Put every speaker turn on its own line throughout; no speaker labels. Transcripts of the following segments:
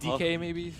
DK maybe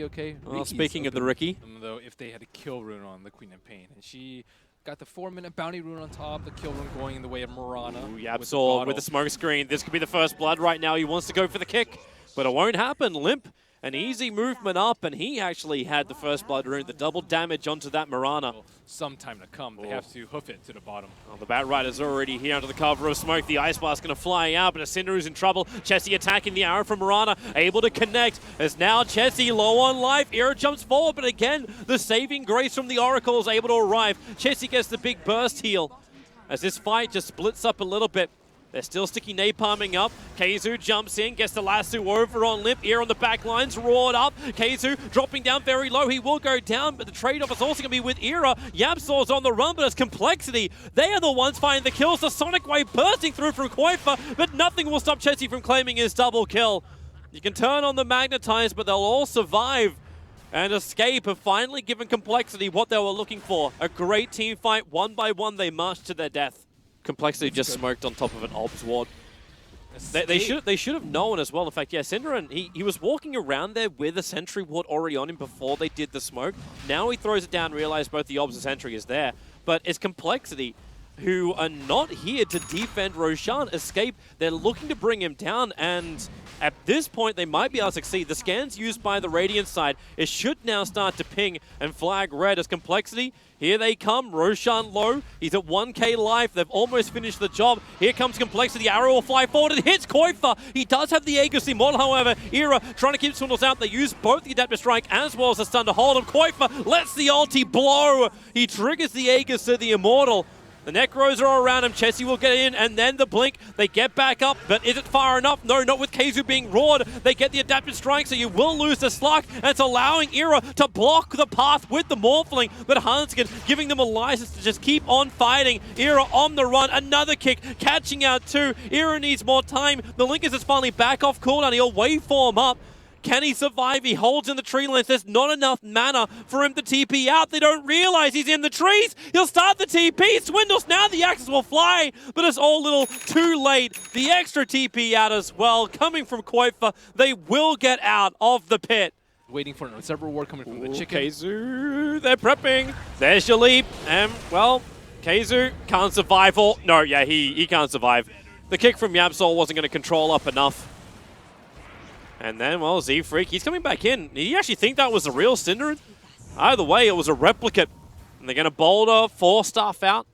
okay.
Well,
Ricky's
speaking of the
open,
Ricky.
though, if they had a kill rune on the Queen of Pain, and she got the 4-minute bounty rune on top, the kill rune going in the way of Marana.
Ooh, Yapsor with the smoke screen. This could be the first blood right now. He wants to go for the kick, but it won't happen. Limp, an easy movement up, and he actually had the first blood rune, the double damage onto that Marana.
Some time to come. They have to hoof it to the bottom.
Oh, the Bat Rider's already here under the cover of smoke. The Ice Blast going to fly out, but Cinder is in trouble. Chessie attacking the arrow from Marana, able to connect. As now Chessie low on life. Era jumps forward, but again, the saving grace from the Oracle is able to arrive. Chessie gets the big burst heal. As this fight just splits up a little bit. They're still sticky napalming up. Keizu jumps in, gets the lasso over on Limp. Ear on the back lines, roared up. Keizu dropping down very low. He will go down, but the trade-off is also going to be with Era. Yapsor's on the run, but it's Complexity. They are the ones finding the kills. The Sonic Wave bursting through from Koifa, but nothing will stop Chessie from claiming his double kill. You can turn on the Magnetize, but they'll all survive. And Escape have finally given Complexity what they were looking for. A great team fight. One by one, they marched to their death. Complexity just smoked on top of an Obs ward. They should have known as well. In fact, yeah, Cinderin, he was walking around there with a sentry ward already on him before they did the smoke. Now he throws it down, realized both the Obs and sentry is there. But it's Complexity who are not here to defend Roshan. Escape, they're looking to bring him down, and at this point they might be able to succeed. The scans used by the Radiant side, it should now start to ping and flag red as Complexity. Here they come, Roshan low, he's at 1k life, they've almost finished the job. Here comes Complexity, the arrow will fly forward, it hits Koifa. He does have the Aegis Immortal, however. Era trying to keep Swindles out, they use both the Adaptive Strike as well as the stun to hold him. Koifa lets the ulti blow, he triggers the Aegis to the Immortal. The Necros are around him, Chessie will get in, and then the blink, they get back up, but is it far enough? No, not with Keizu being roared. They get the adaptive strike, so you will lose the Slug, and it's allowing Era to block the path with the Morphling, but Hanskin giving them a license to just keep on fighting. Era on the run, another kick, catching out two. Era needs more time. The Linkers is finally back off cooldown, he'll waveform up. Can he survive? He holds in the tree lines. There's not enough mana for him to TP out. They don't realize he's in the trees. He'll start the TP. Swindles now. The axes will fly, but it's all a little too late. The extra TP out as well. Coming from Koifa, they will get out of the pit.
Waiting for an several ward coming from the chicken.
Keizu, they're prepping. There's your leap. And, well, Keizu can't survive. No, yeah, he can't survive. The kick from Yapsor wasn't going to control up enough. And then, well, Z-Freak, he's coming back in. Did you actually think that was the real Cinderin? Either way, it was a replicate. And they're going to boulder 4-staff out.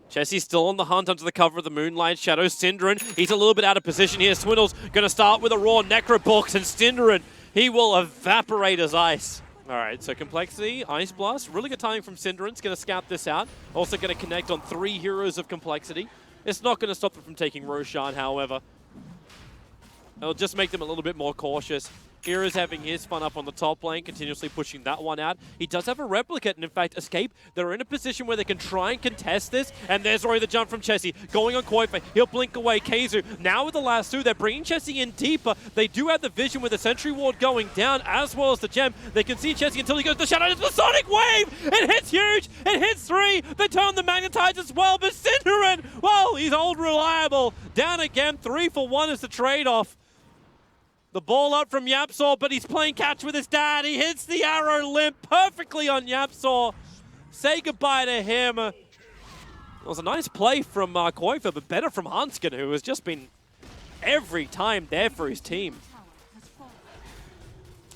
Chessie's still on the hunt under the cover of the Moonlight Shadow. Cinderin, he's a little bit out of position here. Swindle's going to start with a raw Necrobox, and Cinderin, he will evaporate his ice. All right, so Complexity, Ice Blast, really good timing from Cinderin's going to scout this out. Also going to connect on 3 heroes of Complexity. It's not going to stop them from taking Roshan, however. It'll just make them a little bit more cautious. Era's having his fun up on the top lane, continuously pushing that one out. He does have a replicate, and in fact, Escape, they're in a position where they can try and contest this, and there's already the jump from Chessie. Going on Koifa, he'll blink away. Keizu, now with the lasso, they're bringing Chessie in deeper. They do have the vision with the Sentry Ward going down, as well as the gem. They can see Chessie until he goes to the Shadow. It's the Sonic Wave! It hits huge! It hits 3! They turn the Magnetize as well, but Cinderin, well, he's old reliable. Down again, 3 for 1 is the trade-off. The ball up from Yapsor, but he's playing catch with his dad. He hits the arrow limp perfectly on Yapsor. Say goodbye to him. It was a nice play from Koifa, but better from Hanskin, who has just been every time there for his team.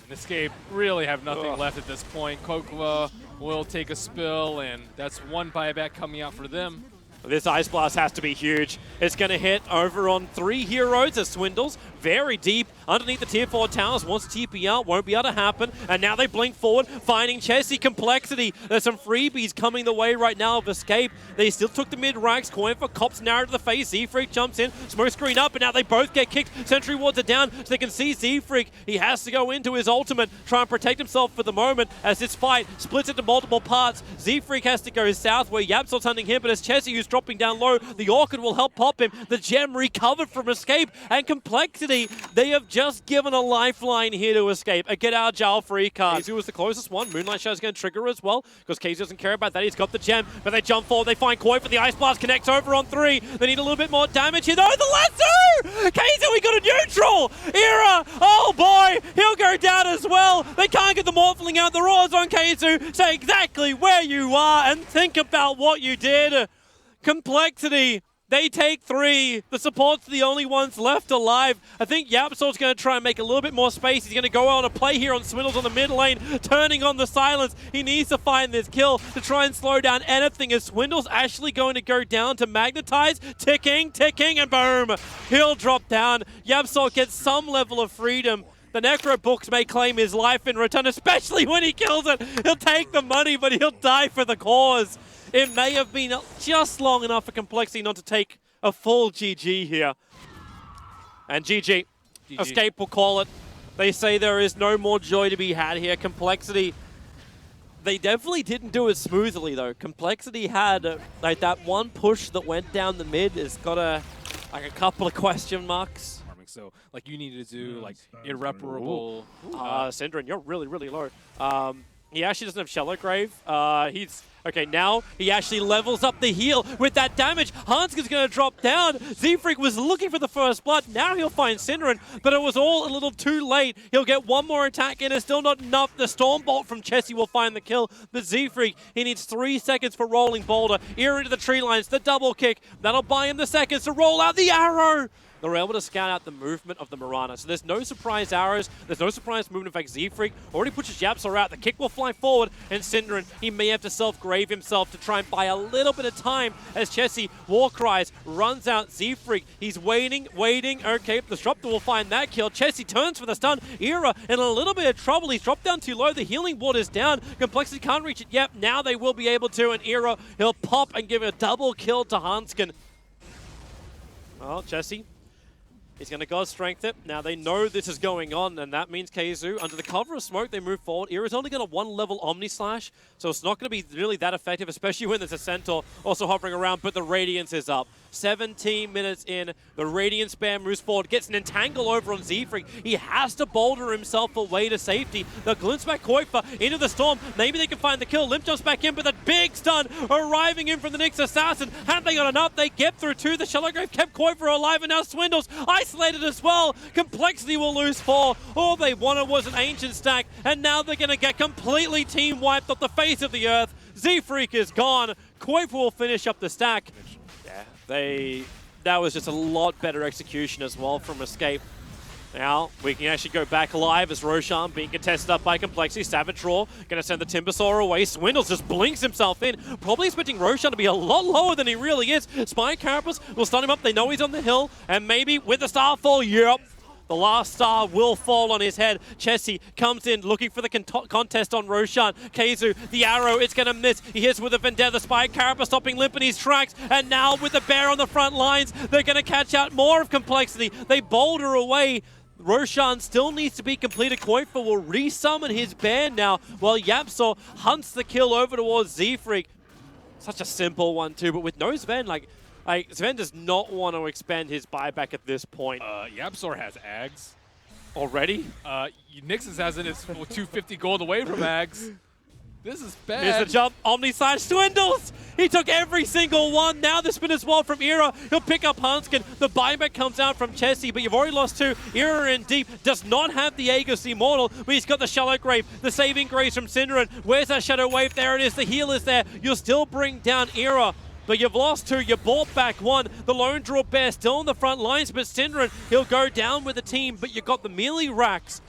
And Escape really have nothing left at this point. Kokwa will take a spill, and that's one buyback coming out for them.
This Ice Blast has to be huge. It's going to hit over on 3 heroes as Swindles. Very deep underneath the tier 4 towers. Wants TP out. Won't be able to happen. And now they blink forward, finding Chessie. Complexity. There's some freebies coming the way right now of Escape. They still took the mid-ranks. Koifa cops narrow to the face. Z-Freak jumps in. Smoke screen up, and now they both get kicked. Sentry wards are down, so they can see Z-Freak. He has to go into his ultimate, try and protect himself for the moment as this fight splits into multiple parts. Z-Freak has to go south where Yapsor's hunting him, but it's Chessie who's dropping down low. The Orchid will help pop him. The Gem recovered from Escape. And Complexity, they have just given a lifeline here to Escape. A get out jail free card. KZ was the closest one. Moonlight Show's going to trigger as well, because KZ doesn't care about that. He's got the Gem, but they jump forward. They find Koi for the Ice Blast. Connects over on 3. They need a little bit more damage here. Oh, the lasso! KZ, we got a neutral! Era! Oh boy! He'll go down as well. They can't get the Morphling out. The Roars on KZ. Say exactly where you are and think about what you did. Complexity. They take 3. The support's the only ones left alive. I think Yapsol's going to try and make a little bit more space. He's going to go on a play here on Swindles on the mid lane, turning on the silence. He needs to find this kill to try and slow down anything. Is Swindles actually going to go down to magnetize? Ticking, and boom. He'll drop down. Yapsol gets some level of freedom. The Necro books may claim his life in return, especially when he kills it. He'll take the money, but he'll die for the cause. It may have been just long enough for Complexity not to take a full GG here. And GG. Escape will call it. They say there is no more joy to be had here. Complexity, they definitely didn't do it smoothly though. Complexity had like that one push that went down the mid. It's got a couple of question marks.
So, like, you needed to do, like, irreparable...
Synderen, you're really, really low. He actually doesn't have Shallow Grave. Okay, now he actually levels up the heal with that damage. Hanskin's going to drop down. Z-Freak was looking for the first blood. Now he'll find Synderen, but it was all a little too late. He'll get one more attack in. It's still not enough. The Stormbolt from Chessie will find the kill. But Z-Freak, he needs 3 seconds for Rolling Boulder. Ear into the tree lines, the double kick. That'll buy him the seconds to roll out the arrow. They're able to scout out the movement of the Mirana. So there's no surprise arrows. There's no surprise movement. In fact, Z-Freak already pushes Yapsor out. The kick will fly forward. And Synderen, he may have to self-grave himself to try and buy a little bit of time as Chessie, War Cries, runs out Z-Freak. He's waiting. Okay, the Disruptor will find that kill. Chessie turns for the stun. Era in a little bit of trouble. He's dropped down too low. The healing ward is down. Complexity can't reach it yet. Now they will be able to. And Era, he'll pop and give a double kill to Hanskin. Well, Chessie, he's going to God Strength it. Now they know this is going on, and that means KZU, under the cover of smoke, they move forward. Era's only got a 1-level Omni Slash, so it's not going to be really that effective, especially when there's a Centaur also hovering around, but the Radiance is up. 17 minutes in, the Radiance Bear moves forward, gets an entangle over on Z-Freak. He has to boulder himself away to safety. The glimpse back Koifa into the storm. Maybe they can find the kill. Limp jumps back in, but that big stun arriving in from the Nyx Assassin. Had they got enough, they get through 2. The Shallow Grave kept Koifa alive, and now Swindles isolated as well. Complexity will lose 4. All they wanted was an Ancient stack, and now they're going to get completely team wiped off the face of the earth. Z-Freak is gone. Koifa will finish up the stack. That was just a lot better execution as well from Escape. Now, we can actually go back live as Roshan being contested up by Complexity. Savage Roar going to send the Timbersaw away. Swindles just blinks himself in. Probably expecting Roshan to be a lot lower than he really is. Spy Carapace will stun him up. They know he's on the hill. And maybe with the Starfall, yep, the last star will fall on his head. Chessie comes in looking for the contest on Roshan. KZU, the arrow, it's going to miss. He hits with a Vendetta. Spy Carapace stopping Limp in his tracks. And now with the Bear on the front lines, they're going to catch out more of Complexity. They boulder away. Roshan still needs to be completed. Koifa will resummon his band now while Yapsor hunts the kill over towards Z-Freak. Such a simple one too, but with no Sven, like Sven does not want to expend his buyback at this point.
Yapsor has Ags.
Already?
Nyx Assassin is 250 gold away from Ags. This is bad.
Here's the jump. Omni Slash Swindles. He took every single one. Now the spin as well from Era. He'll pick up Hanskin. The buyback comes out from Chessie, but you've already lost 2. Era in deep. Does not have the Aegis Immortal, but he's got the Shallow Grave. The saving grace from Synderen. Where's that Shadow Wave? There it is. The heal is there. You'll still bring down Era. But you've lost 2, you bought back 1. The Lone Draw Bear still on the front lines, but Synderen, he'll go down with the team, but you've got the melee racks.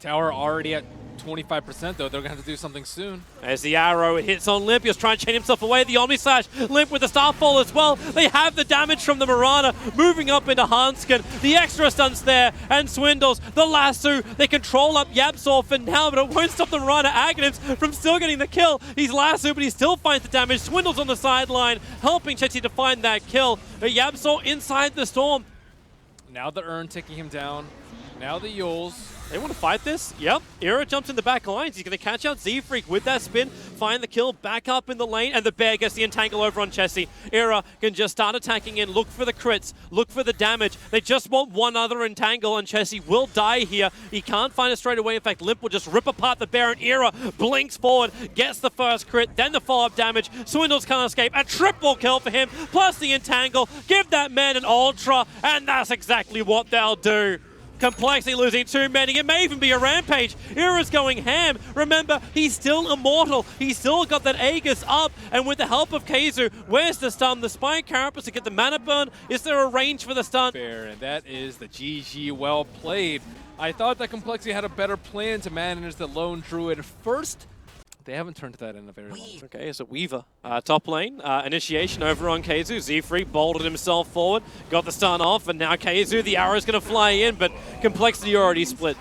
Tower already at 25% though. They're going to have to do something soon.
As the arrow, it hits on Limp. He's trying to chain himself away. The Omni Slash. Limp with the Starfall as well. They have the damage from the Mirana moving up into Hanskin. The extra stunts there. And Swindles. The lasso. They control up Yapsor for now, but it won't stop the Mirana Aghanims from still getting the kill. He's lasso, but he still finds the damage. Swindles on the sideline, helping Chessie to find that kill. Yapsor inside the storm.
Now the Urn taking him down. Now the Yules.
They want to fight this? Yep. Era jumps in the back lines. He's going to catch out Z-Freak with that spin. find the kill back up in the lane, and the bear gets the entangle over on Chessie. Era can just start attacking in, look for the crits, look for the damage. They just want one other entangle, and Chessie will die here. He can't find it straight away. In fact, Limp will just rip apart the bear, and Era blinks forward, gets the first crit, then the follow-up damage. Swindles can't escape. A triple kill for him, plus the entangle. Give that man an ultra, and that's exactly what they'll do. Complexity losing too many. It may even be a rampage. Era's going ham. Remember, he's still immortal. He's still got that Aegis up. And with the help of Keizu, where's the stun? The Spine Carapace to get the mana burn. Is there a range for the stun?
Fair, and that is the GG. Well played. I thought that Complexity had a better plan to manage the lone druid first. They haven't turned to that in a very long time.
Okay, it's a Weaver. Top lane, initiation over on Keizu. Z-Freak bolted himself forward, got the stun off, and now Keizu, the arrow's going to fly in, but Complexity already split.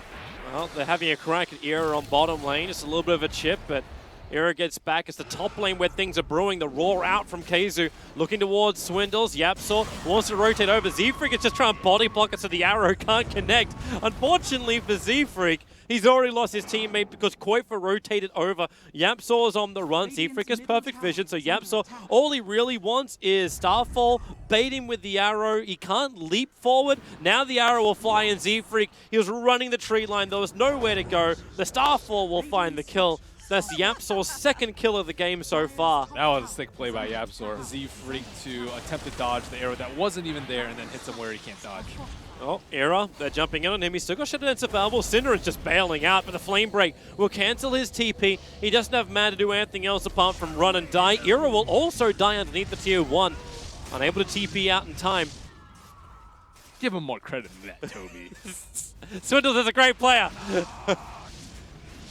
Well, they're having a crack at Era on bottom lane. It's a little bit of a chip, but Era gets back. It's the top lane where things are brewing. The roar out from Keizu, looking towards Swindles. YapzOr wants to rotate over. Z-Freak is just trying to body block it so the arrow can't connect. Unfortunately for Z-Freak, he's already lost his teammate because Koifa rotated over. YapzOr is on the run. Z-Freak has perfect vision, so YapzOr, all he really wants is Starfall, bait him with the arrow. He can't leap forward. Now the arrow will fly in. Z-Freak, he was running the tree line. There was nowhere to go. The Starfall will find the kill. That's YapzOr's second kill of the game so far.
That was a sick play by YapzOr. Z-Freak to attempt to dodge the arrow that wasn't even there and then hits him where he can't dodge.
Oh, Era, they're jumping in on him. He's still got Shadow Dance available. Cinder is just bailing out, but the Flame Break will cancel his TP. He doesn't have mana to do anything else apart from run and die. Era will also die underneath the tier 1. Unable to TP out in time.
Give him more credit than that, Toby.
Swindles is a great player.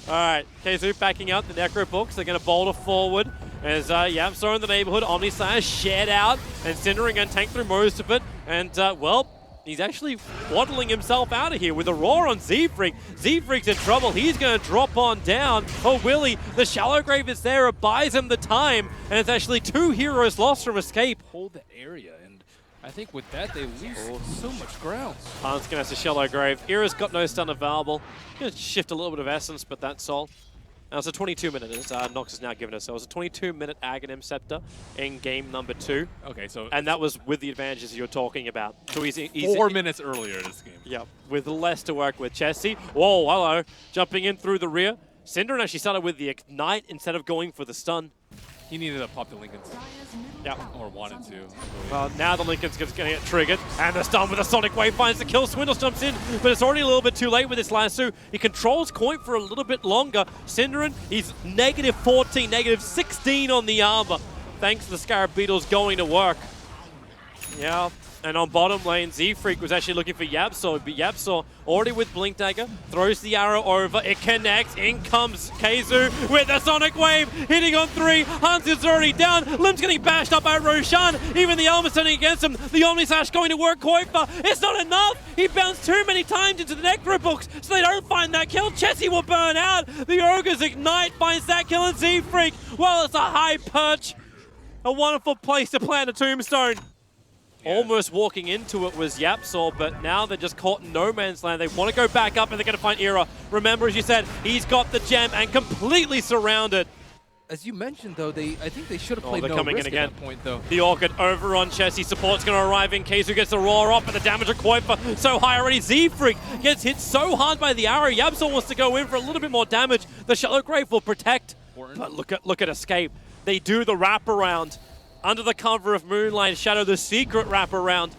All right, Keizu backing out the Necro Books. They're going to boulder forward as YapzOr in the neighborhood. Omnislayer shared out, and Cindering going to tank through most of it. And, well, he's actually waddling himself out of here with a roar on Z-Freak. Z-Freak's in trouble. He's going to drop on down. Oh, Willie, the Shallow Grave is there. It buys him the time, and it's actually 2 heroes lost from escape.
Hold the area, and I think with that, they lose so much ground.
Han's going to have to Shallow Grave. Era's got no stun available. Going to shift a little bit of essence, but that's all. Now it's a 22-minute, as Nox has now given us. So it was a 22-minute Aghanim Scepter in game number 2.
Okay, so...
And that was with the advantages you're talking about. So he's
4 minutes earlier this game.
Yeah, with less to work with. Chessie, whoa, hello. Jumping in through the rear. Synderen actually started with the Ignite instead of going for the stun.
He needed to pop the Linken's.
Yeah.
Or wanted to.
Well, now the Linken's going to get triggered, and the stun with a Sonic Wave finds the kill. Swindles jumps in, but it's already a little bit too late with this lasso. He controls Coin for a little bit longer. Synderen, he's -14, -16 on the armor, thanks to the Scarab Beetles going to work. Yeah. And on bottom lane, Z-Freak was actually looking for YapzOr, but YapzOr already with Blink Dagger, throws the arrow over, it connects, in comes Keizu with the Sonic Wave, hitting on 3, Hans is already down, Lim's getting bashed up by Roshan, even the Elmer's turning against him, the Omnislash going to work, Koifa, it's not enough, he bounced too many times into the Necro Books, so they don't find that kill, Chessie will burn out, the Ogre's Ignite finds that kill, and Z-Freak, well, it's a high perch, a wonderful place to plant a tombstone. Yeah. Almost walking into it was YapzOr, but now they're just caught in no man's land. They want to go back up, and they're going to find Era. Remember, as you said, he's got the gem and completely surrounded.
As you mentioned, though, I think they should have played
they're
no
coming
risk
in again.
At that point, though.
The Orchid over on Chessie. Support's going to arrive in case who gets the roar off, but the damage of Koifa so high already. Z-Freak gets hit so hard by the arrow. YapzOr wants to go in for a little bit more damage. The Shallow Grave will protect. But look at Escape. They do the wraparound. Under the cover of Moonlight Shadow, the secret wraparound.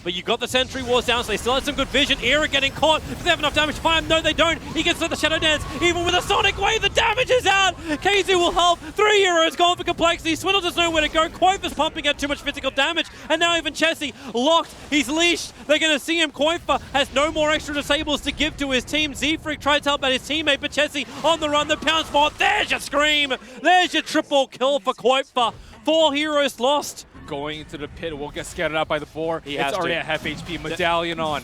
But you got the Sentry Wars down, so they still had some good vision. Era getting caught. Do they have enough damage to fire him? No, they don't. He gets to the Shadow Dance. Even with a Sonic Wave, the damage is out. Keizu will help. 3 heroes gone for Complexity. Swindle doesn't know where to go. Koifa's pumping out too much physical damage. And now even Chessie locked. He's leashed. They're going to see him. Koifa has no more extra disables to give to his team. Z-Freak tried to help out his teammate, but Chessie on the run. The pound spot. There's your scream. There's your triple kill for Koifa. 4 heroes lost.
Going into the pit, will get scattered out by the boar. It's already at half HP. Medallion on.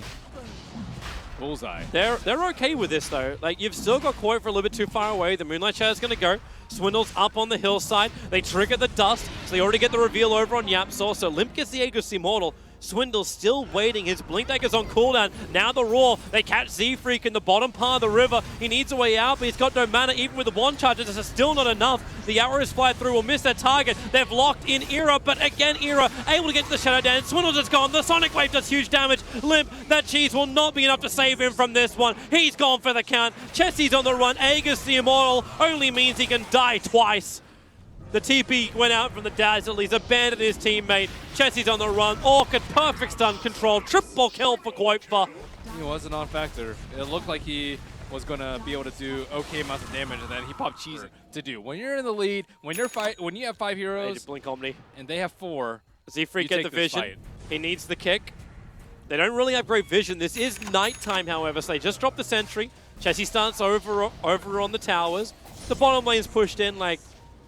Bullseye.
They're okay with this though. Like, you've still got Koi for a little bit too far away. The Moonlight Shadow's going to go. Swindle's up on the hillside. They trigger the dust, so they already get the reveal over on YapzOr. So Limp gets the Aegis Immortal. Swindle's still waiting. His Blink Dagger's on cooldown. Now the Roar. They catch Z-Freak in the bottom part of the river. He needs a way out, but he's got no mana. Even with the wand charges, this is still not enough. The arrows fly through, will miss their target. They've locked in Era, but again, Era able to get to the Shadow Dance. Swindle just gone. The Sonic Wave does huge damage. Limp, that cheese will not be enough to save him from this one. He's gone for the count. Chessie's on the run. Aegis the Immortal only means he can die twice. The TP went out from the Dazzle. He's abandoned his teammate. Chessie's on the run. Orchid, perfect stun control. Triple kill for Quoipa.
He was a non-factor. It looked like he was going to be able to do okay amounts of damage, and then he popped cheese to do. When you're in the lead, when you have 5 heroes,
Blink Omni,
and they have 4,
Z-Freak get the vision.
Fight.
He needs the kick. They don't really have great vision. This is nighttime, however, so they just drop the sentry. Chessie starts over on the towers. The bottom lane's pushed in,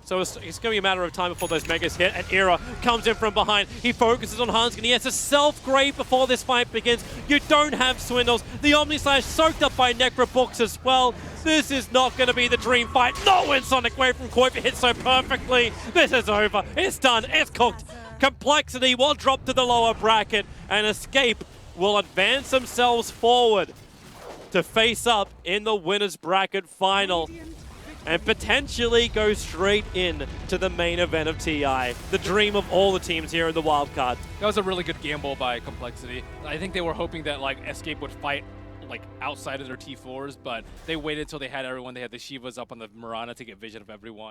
so it's going to be a matter of time before those megas hit, and Era comes in from behind. He focuses on Hanskin. He has a self-grave before this fight begins. You don't have Swindles. The Omnislash soaked up by Necrobooks as well. This is not going to be the dream fight. Not when Sonic Wave from Quoipa hits so perfectly. This is over. It's done. It's cooked. Complexity will drop to the lower bracket, and Escape will advance themselves forward to face up in the winner's bracket final and potentially go straight in to the main event of TI, the dream of all the teams here in the wildcard.
That was a really good gamble by Complexity. I think they were hoping that Escape would fight outside of their T4s, but they waited till they had everyone. They had the Shivas up on the Mirana to get vision of everyone.